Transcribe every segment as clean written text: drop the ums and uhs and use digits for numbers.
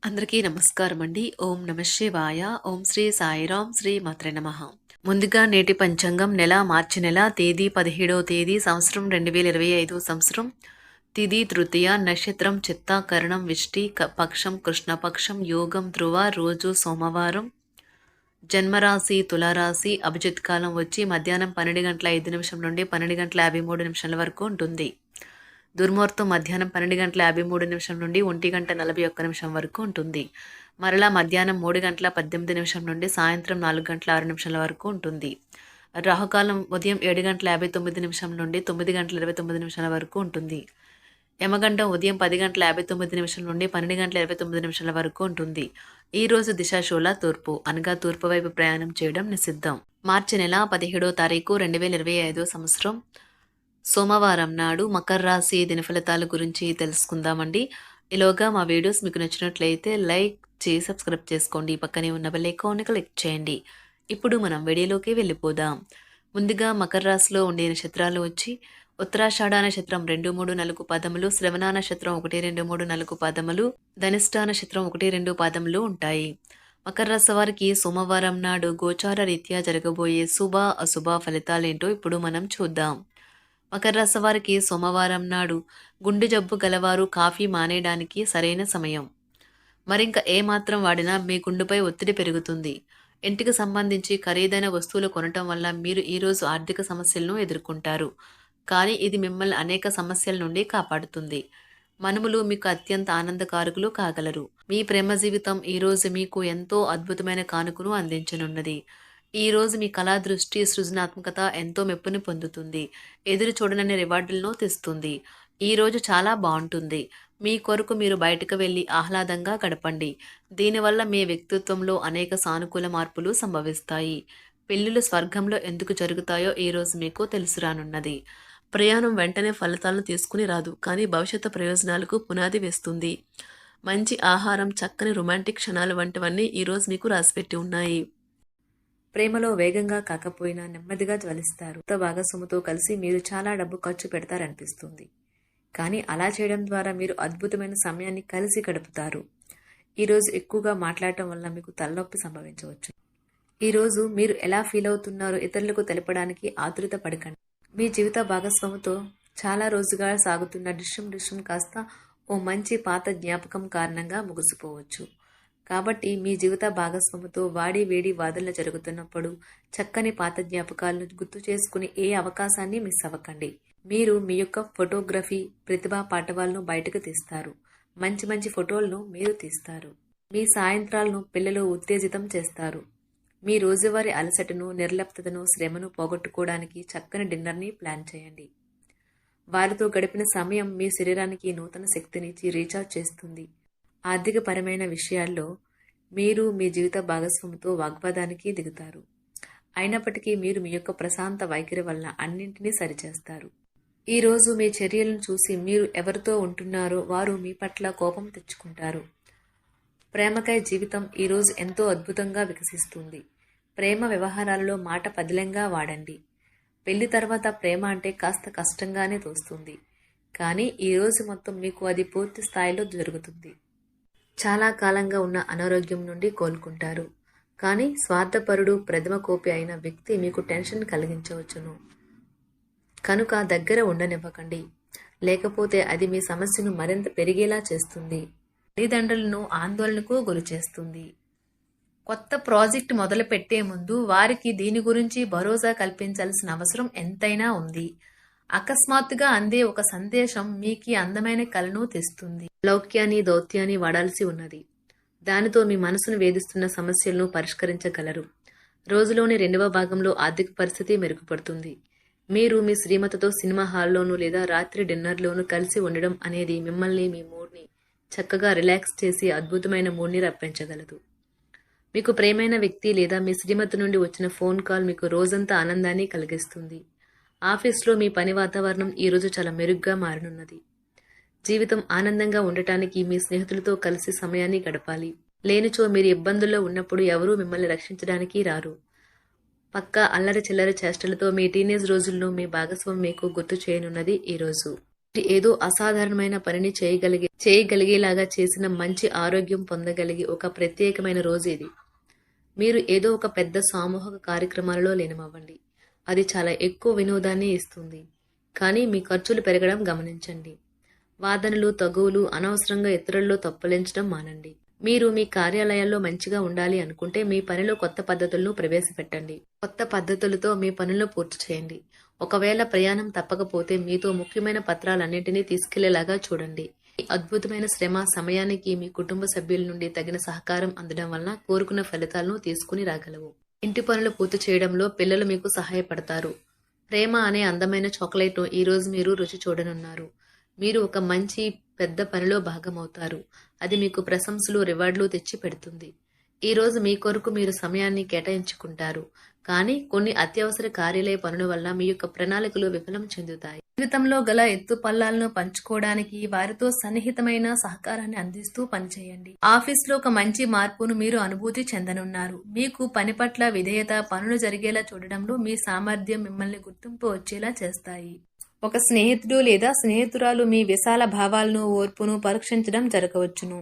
అందరికీ నమస్కారం అండి. ఓం నమః శివాయ. ఓం శ్రీ సాయిరాం శ్రీ మాత్రే నమః. ముందుగా నేటి పంచాంగం నెల మార్చి నెల తేదీ 17వ తేదీ సంవత్సరం 2025 సంవత్సరం తిథి తృతీయ నక్షత్రం చిత్త కరణం విష్టి పక్షం కృష్ణపక్షం యోగం ధ్రువ రోజు సోమవారం జన్మరాశి తులారాశి అభిజిత్ కాలం వచ్చి మధ్యాహ్నం 12:05 నుండి 12:53 వరకు ఉంటుంది. దుర్ముహూర్తం మధ్యాహ్నం 12:53 నుండి 1:41 వరకు ఉంటుంది. మరలా మధ్యాహ్నం 3:18 నుండి సాయంత్రం 4:06 వరకు ఉంటుంది. రాహుకాలం ఉదయం 7:59 నుండి 9:29 వరకు ఉంటుంది. యమగండం ఉదయం 10:59 నుండి 12:29 వరకు ఉంటుంది. ఈ రోజు దిశాశూల తూర్పు అనగా తూర్పు వైపు ప్రయాణం చేయడం నిషిద్ధం. మార్చి నెల 17వ తారీఖు 2025 సంవత్సరం సోమవారం నాడు మకర రాశి దినఫలితాల గురించి తెలుసుకుందామండి. ఈలోగా మా వీడియోస్ మీకు నచ్చినట్లయితే లైక్ చేసి సబ్స్క్రైబ్ చేసుకోండి. పక్కనే ఉన్న బెల్ ఐకాన్ని క్లిక్ చేయండి. ఇప్పుడు మనం వీడియోలోకి వెళ్ళిపోదాం. ముందుగా మకర రాశిలో ఉండే నక్షత్రాలు వచ్చి ఉత్తరాషాఢ నక్షత్రం 2, 3, 4 పాదములు, శ్రవణ నక్షత్రం 1, 2, 3, 4 పాదములు, ధనిష్ట నక్షత్రం 1, 2 పాదములు ఉంటాయి. మకర రాశి వారికి సోమవారం నాడు గోచార రీత్యా జరగబోయే శుభ అశుభ ఫలితాలేంటో ఇప్పుడు మనం చూద్దాం. మకర రాశి వారికి సోమవారం నాడు గుండె జబ్బు గలవారు కాఫీ మానేయడానికి సరైన సమయం. మరింక ఏమాత్రం వాడినా మీ గుండెపై ఒత్తిడి పెరుగుతుంది. ఇంటికి సంబంధించి ఖరీదైన వస్తువులు కొనటం వల్ల మీరు ఈరోజు ఆర్థిక సమస్యలను ఎదుర్కొంటారు. కానీ ఇది మిమ్మల్ని అనేక సమస్యల నుండి కాపాడుతుంది. మనుమలు మీకు అత్యంత ఆనందకారకులు కాగలరు. మీ ప్రేమ జీవితం ఈరోజు మీకు ఎంతో అద్భుతమైన కానుకను అందించనున్నది. ఈ రోజు మీ కళా దృష్టి సృజనాత్మకత ఎంతో మెప్పుని పొందుతుంది. ఎదురు చూడనని రివార్డులను తెస్తుంది. ఈ రోజు చాలా బాగుంటుంది. మీ కొరకు మీరు బయటకు వెళ్ళి ఆహ్లాదంగా గడపండి. దీనివల్ల మీ వ్యక్తిత్వంలో అనేక సానుకూల మార్పులు సంభవిస్తాయి. పెళ్లిళ్ళు స్వర్గంలో ఎందుకు జరుగుతాయో ఈ రోజు మీకు తెలుసురానున్నది. ప్రయాణం వెంటనే ఫలితాలను తీసుకుని రాదు, కానీ భవిష్యత్తు ప్రయోజనాలకు పునాది వేస్తుంది. మంచి ఆహారం, చక్కని రొమాంటిక్ క్షణాలు వంటివన్నీ ఈరోజు మీకు రాసిపెట్టి ఉన్నాయి. ప్రేమలో వేగంగా కాకపోయినా నెమ్మదిగా జ్వలిస్తారు. కొత్త భాగస్వామితో కలిసి మీరు చాలా డబ్బు ఖర్చు పెడతారనిపిస్తుంది. కానీ అలా చేయడం ద్వారా మీరు అద్భుతమైన సమయాన్ని కలిసి గడుపుతారు. ఈరోజు ఎక్కువగా మాట్లాడటం వల్ల మీకు తలనొప్పి సంభవించవచ్చు. ఈరోజు మీరు ఎలా ఫీల్ అవుతున్నారో ఇతరులకు తెలపడానికి ఆతురత పడకండి. మీ జీవిత భాగస్వామితో చాలా రోజుగా సాగుతున్న డిష్యం కాస్త ఓ మంచి పాత జ్ఞాపకం కారణంగా ముగిసిపోవచ్చు. కాబట్టి మీ జీవిత భాగస్వామితో వాడి వేడి వాదనలు జరుగుతున్నప్పుడు చక్కని పాత జ్ఞాపకాలను గుర్తు చేసుకుని ఏ అవకాశాన్ని మిస్ అవ్వకండి. మీరు మీ యొక్క ఫోటోగ్రఫీ ప్రతిభా పాటవాలను బయటకు తీస్తారు. మంచి మంచి ఫోటోలను మీరు తీస్తారు. మీ సాయంత్రాలను పిల్లలు ఉత్తేజితం చేస్తారు. మీ రోజువారీ అలసటను, నిర్లిప్తతను, శ్రమను పోగొట్టుకోవడానికి చక్కని డిన్నర్ని ప్లాన్ చేయండి. వారితో గడిపిన సమయం మీ శరీరానికి నూతన శక్తినిచ్చి రీఛార్జ్ చేస్తుంది. ఆర్థికపరమైన విషయాల్లో మీరు మీ జీవిత భాగస్వామితో వాగ్వాదానికి దిగుతారు. అయినప్పటికీ మీరు మీ యొక్క ప్రశాంత వైఖరి వలన అన్నింటినీ సరిచేస్తారు. ఈరోజు మీ చర్యలను చూసి మీరు ఎవరితో ఉంటున్నారో వారు మీ పట్ల కోపం తెచ్చుకుంటారు. ప్రేమకై జీవితం ఈరోజు ఎంతో అద్భుతంగా వికసిస్తుంది. ప్రేమ వ్యవహారాలలో మాట పదిలంగా వాడండి. పెళ్లి తర్వాత ప్రేమ అంటే కాస్త కష్టంగానే తోస్తుంది. కానీ ఈరోజు మొత్తం మీకు అది పూర్తి స్థాయిలో జరుగుతుంది. చాలా కాలంగా ఉన్న అనారోగ్యం నుండి కోలుకుంటారు. కానీ స్వార్థపరుడు, ప్రథమ కోపి అయిన వ్యక్తి మీకు టెన్షన్ కలిగించవచ్చును. కనుక దగ్గర ఉండనివ్వకండి. లేకపోతే అది మీ సమస్యను మరింత పెరిగేలా చేస్తుంది. తల్లిదండ్రులను ఆందోళనకు గురిచేస్తుంది. కొత్త ప్రాజెక్ట్ మొదలు పెట్టే ముందు వారికి దీని గురించి భరోసా కల్పించాల్సిన అవసరం ఎంతైనా ఉంది. అకస్మాత్తుగా అందే ఒక సందేశం మీకు అందమైన కలను తెస్తుంది. లౌక్యాన్ని, దౌత్యాన్ని వాడాల్సి ఉన్నది. దానితో మీ మనసును వేధిస్తున్న సమస్యలను పరిష్కరించగలరు. రోజులోని 2వ భాగంలో ఆర్థిక పరిస్థితి మెరుగుపడుతుంది. మీరు మీ శ్రీమతితో సినిమా హాల్లోనూ లేదా రాత్రి డిన్నర్లోనూ కలిసి ఉండడం అనేది మిమ్మల్ని, మీ మూడ్ని చక్కగా రిలాక్స్ చేసి అద్భుతమైన మూడ్ని రప్పించగలదు. మీకు ప్రేమైన వ్యక్తి లేదా మీ శ్రీమతి నుండి వచ్చిన ఫోన్ కాల్ మీకు రోజంతా ఆనందాన్ని కలిగిస్తుంది. ఆఫీస్లో మీ పని వాతావరణం ఈరోజు చాలా మెరుగ్గా మారనున్నది. జీవితం ఆనందంగా ఉండటానికి మీ స్నేహితులతో కలిసి సమయాన్ని గడపాలి. లేనిచో మీరు ఇబ్బందుల్లో ఉన్నప్పుడు ఎవరూ మిమ్మల్ని రక్షించడానికి రారు. పక్కా అల్లరి చిల్లరి చేష్టలతో మీ టీనేజ్ రోజుల్లో మీ భాగస్వామి మీకు గుర్తు చేయనున్నది ఈరోజు. ఏదో అసాధారణమైన పనిని చేయగలిగేలాగా చేసిన మంచి ఆరోగ్యం పొందగలిగే ఒక ప్రత్యేకమైన రోజు ఇది. మీరు ఏదో ఒక పెద్ద సామూహిక కార్యక్రమాలలో లీనమవ్వండి. అది చాలా ఎక్కువ వినోదాన్ని ఇస్తుంది. కానీ మీ ఖర్చులు పెరగడం గమనించండి. వాదనలు, తగువులు, అనవసరంగా ఇతరుల్లో తప్పులెంచడం మానండి. మీరు మీ కార్యాలయాల్లో మంచిగా ఉండాలి అనుకుంటే మీ పనిలో కొత్త పద్ధతులను ప్రవేశపెట్టండి. కొత్త పద్ధతులతో మీ పనులను పూర్తి చేయండి. ఒకవేళ ప్రయాణం తప్పకపోతే మీతో ముఖ్యమైన పత్రాలన్నింటినీ తీసుకెళ్లేలాగా చూడండి. ఈ అద్భుతమైన శ్రమ సమయానికి మీ కుటుంబ సభ్యుల నుండి తగిన సహకారం అందడం వలన కోరుకున్న ఫలితాలను తీసుకుని రాగలవు. ఇంటి పనులు పూర్తి చేయడంలో పిల్లలు మీకు సహాయపడతారు. ప్రేమ అనే అందమైన చాక్లెట్ను ఈరోజు మీరు రుచి చూడనున్నారు. మీరు ఒక మంచి పెద్ద పనిలో భాగమవుతారు. అది మీకు ప్రశంసలు, రివార్డులు తెచ్చి పెడుతుంది. ఈరోజు మీ కొరకు మీరు సమయాన్ని కేటాయించుకుంటారు. కానీ కొన్ని అత్యవసర కార్యాలయ పనుల వల్ల మీ యొక్క ప్రణాళికలు విఫలం చెందుతాయి. జీవితంలో గల ఎత్తు పల్లాలను పంచుకోవడానికి వారితో సన్నిహితమైన సహకారాన్ని అందిస్తూ పనిచేయండి. ఆఫీస్లో ఒక మంచి మార్పును మీరు అనుభూతి చెందనున్నారు. మీకు పని పట్ల విధేయత, పనులు జరిగేలా చూడడంలో మీ సామర్థ్యం మిమ్మల్ని గుర్తింపు వచ్చేలా చేస్తాయి. ఒక స్నేహితుడు లేదా స్నేహితురాలు మీ విశాల భావాలను, ఓర్పును పరీక్షించడం జరగవచ్చును.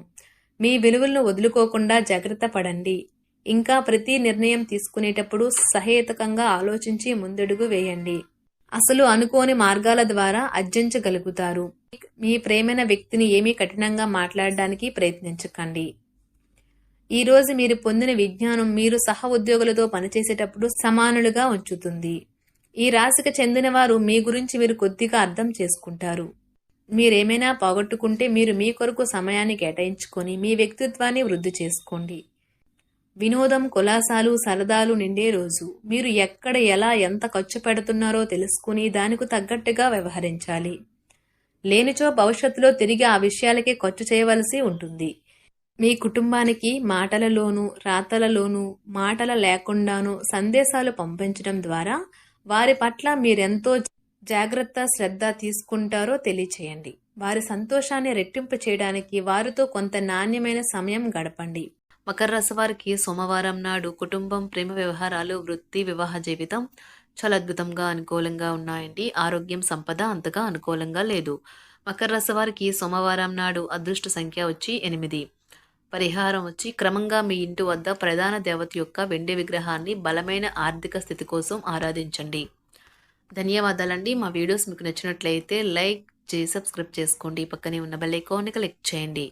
మీ విలువలను వదులుకోకుండా జాగ్రత్త పడండి. ఇంకా ప్రతి నిర్ణయం తీసుకునేటప్పుడు సహేతుకంగా ఆలోచించి ముందడుగు వేయండి. అసలు అనుకోని మార్గాల ద్వారా అర్జించగలుగుతారు. మీ ప్రేమైన వ్యక్తిని ఏమీ కఠినంగా మాట్లాడడానికి ప్రయత్నించకండి. ఈరోజు మీరు పొందిన విజ్ఞానం మీరు సహ ఉద్యోగులతో పనిచేసేటప్పుడు సమానులుగా ఉంచుతుంది. ఈ రాశికి చెందిన వారు మీ గురించి మీరు కొద్దిగా అర్థం చేసుకుంటారు. మీరేమైనా పోగొట్టుకుంటే మీరు మీ కొరకు సమయాన్ని కేటాయించుకొని మీ వ్యక్తిత్వాన్ని వృద్ధి చేసుకోండి. వినోదం, కులాసాలు, సరదాలు నిండే రోజు. మీరు ఎక్కడ, ఎలా, ఎంత ఖర్చు పెడుతున్నారో తెలుసుకుని దానికి తగ్గట్టుగా వ్యవహరించాలి. లేనిచో భవిష్యత్తులో తిరిగి ఆ విషయాలకే ఖర్చు చేయవలసి ఉంటుంది. మీ కుటుంబానికి మాటలలోనూ, రాతలలోనూ, మాటల లేకుండానూ సందేశాలు పంపించడం ద్వారా వారి పట్ల మీరెంతో జాగ్రత్త, శ్రద్ధ తీసుకుంటారో తెలియచేయండి. వారి సంతోషాన్ని రెట్టింపు చేయడానికి వారితో కొంత నాణ్యమైన సమయం గడపండి. మకర రాశి వారికి సోమవారం నాడు కుటుంబం, ప్రేమ వ్యవహారాలు, వృత్తి, వివాహ జీవితం చాలా అద్భుతంగా అనుకూలంగా ఉన్నాయండి. ఆరోగ్యం, సంపద అంతగా అనుకూలంగా లేదు. మకర రాశి వారికి సోమవారం నాడు అదృష్ట సంఖ్య వచ్చి 8. పరిహారం వచ్చి క్రమంగా మీ ఇంటి వద్ద ప్రధాన దేవత యొక్క వెండి విగ్రహాన్ని బలమైన ఆర్థిక స్థితి కోసం ఆరాధించండి. ధన్యవాదాలండి. మా వీడియోస్ మీకు నచ్చినట్లయితే లైక్ చేసి సబ్స్క్రైబ్ చేసుకోండి. పక్కనే ఉన్న బెల్ ఐకాన్ని క్లిక్ చేయండి.